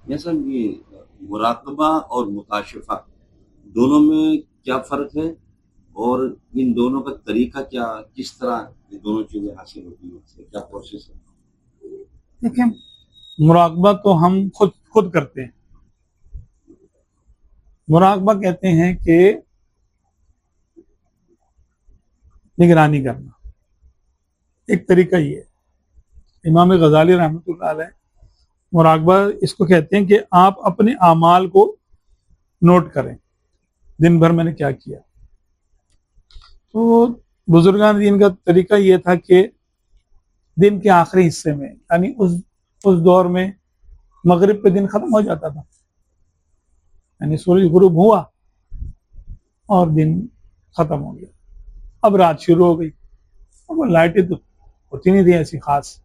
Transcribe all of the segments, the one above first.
جیسا یہ مراقبہ اور مکاشفہ دونوں میں کیا فرق ہے، اور ان دونوں کا طریقہ کیا، کس طرح یہ دونوں چیزیں حاصل ہوتی ہیں، کیا پروسیس ہے؟ دیکھیں، مراقبہ تو ہم خود کرتے ہیں. مراقبہ کہتے ہیں کہ نگرانی کرنا. ایک طریقہ یہ ہے، امام غزالی رحمۃ اللہ علیہ مراقبہ اس کو کہتے ہیں کہ آپ اپنے اعمال کو نوٹ کریں، دن بھر میں نے کیا کیا. تو بزرگان دین کا طریقہ یہ تھا کہ دن کے آخری حصے میں، یعنی اس دور میں مغرب پہ دن ختم ہو جاتا تھا، یعنی سورج غروب ہوا اور دن ختم ہو گیا، اب رات شروع ہو گئی. اور وہ لائٹیں تو ہوتی نہیں تھی ایسی خاص،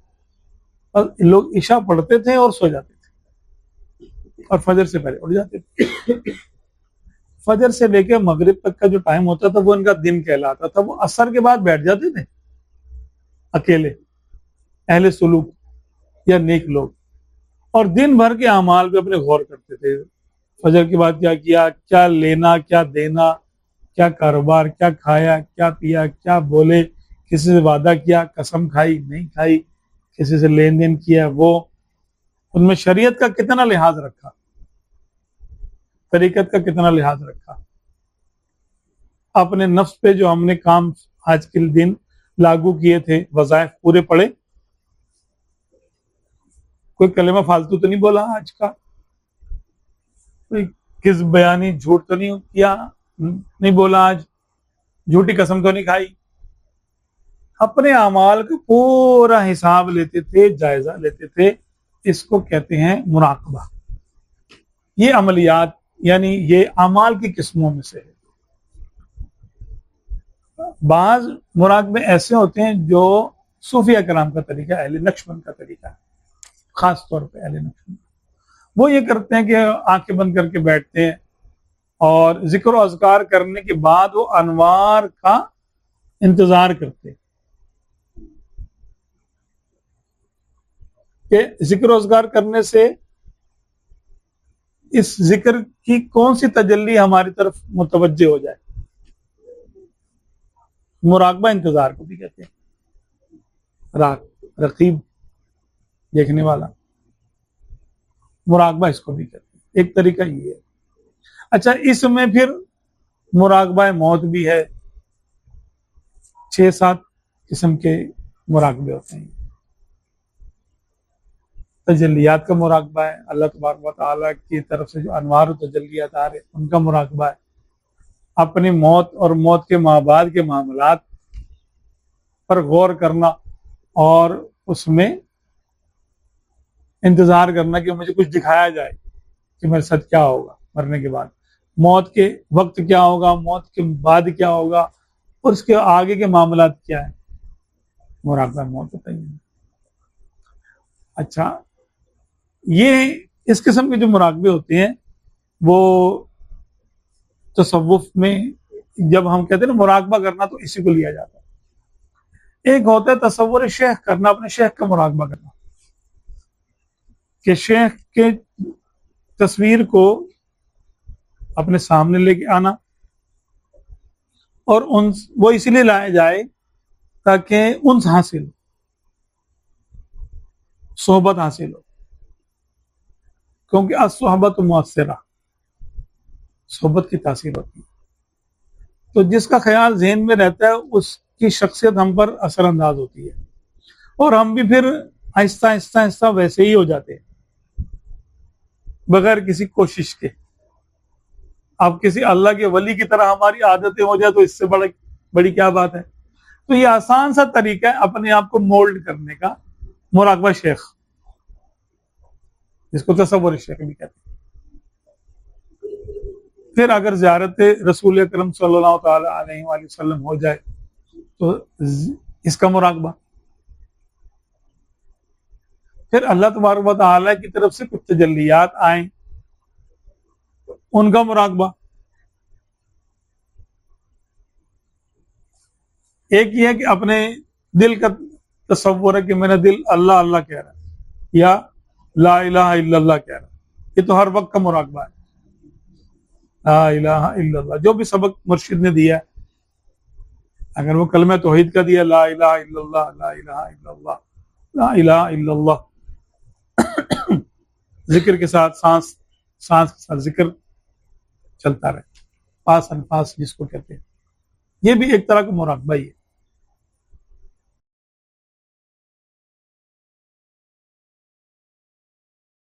اور لوگ عشاء پڑھتے تھے اور سو جاتے تھے اور فجر سے پہلے اٹھ جاتے تھے. فجر سے لے کے مغرب تک کا جو ٹائم ہوتا تھا وہ ان کا دن کہلاتا تھا. وہ عصر کے بعد بیٹھ جاتے تھے اکیلے اہل سلوک یا نیک لوگ، اور دن بھر کے اعمال پہ اپنے غور کرتے تھے. فجر کے بعد کیا کیا، کیا لینا کیا دینا، کیا کاروبار، کیا کھایا کیا پیا، کیا بولے، کسی سے وعدہ کیا، قسم کھائی نہیں کھائی، کسی سے لین دین کیا، وہ ان میں شریعت کا کتنا لحاظ رکھا، طریقت کا کتنا لحاظ رکھا. اپنے نفس پہ جو ہم نے کام آج کے دن لاگو کیے تھے، وظائف پورے پڑے، کوئی کلمہ فالتو تو نہیں بولا آج کا، کوئی کس بیانی جھوٹ تو نہیں کیا، نہیں بولا آج، جھوٹی قسم تو نہیں کھائی. اپنے اعمال کا پورا حساب لیتے تھے، جائزہ لیتے تھے. اس کو کہتے ہیں مراقبہ. یہ عملیات یعنی یہ اعمال کی قسموں میں سے ہے. بعض مراقبے ایسے ہوتے ہیں جو صوفیہ کرام کا طریقہ، اہل نقشبند کا طریقہ ہے، خاص طور پہ اہل نقشبند. وہ یہ کرتے ہیں کہ آنکھیں بند کر کے بیٹھتے ہیں اور ذکر و اذکار کرنے کے بعد وہ انوار کا انتظار کرتے ہیں کہ ذکر و اذکار کرنے سے اس ذکر کی کون سی تجلی ہماری طرف متوجہ ہو جائے. مراقبہ انتظار کو بھی کہتے ہیں، رقیب دیکھنے والا، مراقبہ اس کو بھی کہتے ہیں. ایک طریقہ یہ ہے. اچھا، اس میں پھر مراقبہ موت بھی ہے. 6-7 قسم کے مراقبے ہوتے ہیں. تجلیات کا مراقبہ ہے، اللہ تبارک و تعالیٰ کی طرف سے جو انوار و تجلیات آ رہے ہیں ان کا مراقبہ ہے. اپنی موت اور موت کے ماں بعد کے معاملات پر غور کرنا اور اس میں انتظار کرنا کہ مجھے کچھ دکھایا جائے کہ میرے ساتھ کیا ہوگا مرنے کے بعد، موت کے وقت کیا ہوگا، موت کے بعد کیا ہوگا، اور اس کے آگے کے معاملات کیا ہیں. مراقبہ موت ہوتا ہے. اچھا، یہ اس قسم کے جو مراقبے ہوتے ہیں وہ تصوف میں جب ہم کہتے ہیں نا مراقبہ کرنا تو اسی کو لیا جاتا ہے. ایک ہوتا ہے تصور شیخ کرنا، اپنے شیخ کا مراقبہ کرنا، کہ شیخ کے تصویر کو اپنے سامنے لے کے آنا، اور وہ اس لیے لایا جائے تاکہ انس حاصل ہو، صحبت حاصل ہو، کیونکہ الصحبت مؤثرہ، صحبت کی تاثیر ہوتی ہے. تو جس کا خیال ذہن میں رہتا ہے اس کی شخصیت ہم پر اثر انداز ہوتی ہے، اور ہم بھی پھر آہستہ آہستہ آہستہ ویسے ہی ہو جاتے ہیں بغیر کسی کوشش کے. اب کسی اللہ کے ولی کی طرح ہماری عادتیں ہو جائے تو اس سے بڑی کیا بات ہے. تو یہ آسان سا طریقہ ہے اپنے آپ کو مولڈ کرنے کا، مراقبہ شیخ، جس کو تصور شیخ بھی کہتے ہیں. پھر اگر زیارت رسول اکرم صلی اللہ تعالی علیہ وآلہ وسلم ہو جائے تو اس کا مراقبہ. پھر اللہ تبارک و تعالیٰ کی طرف سے کچھ تجلیات آئیں ان کا مراقبہ. ایک یہ ہے کہ اپنے دل کا تصور ہے کہ میرا دل اللہ اللہ کہہ رہا ہے یا لا الہ الا اللہ کہہ رہا ہے. یہ تو ہر وقت کا مراقبہ ہے. لا الہ الا اللہ جو بھی سبق مرشد نے دیا ہے، اگر وہ کلمہ توحید کا دیا لا الہ الا اللہ لا الہ الا اللہ لا الہ الا اللہ، ذکر کے ساتھ سانس کے ساتھ ذکر چلتا رہے، پاس انفاس جس کو کہتے ہیں، یہ بھی ایک طرح کا مراقبہ ہی ہے.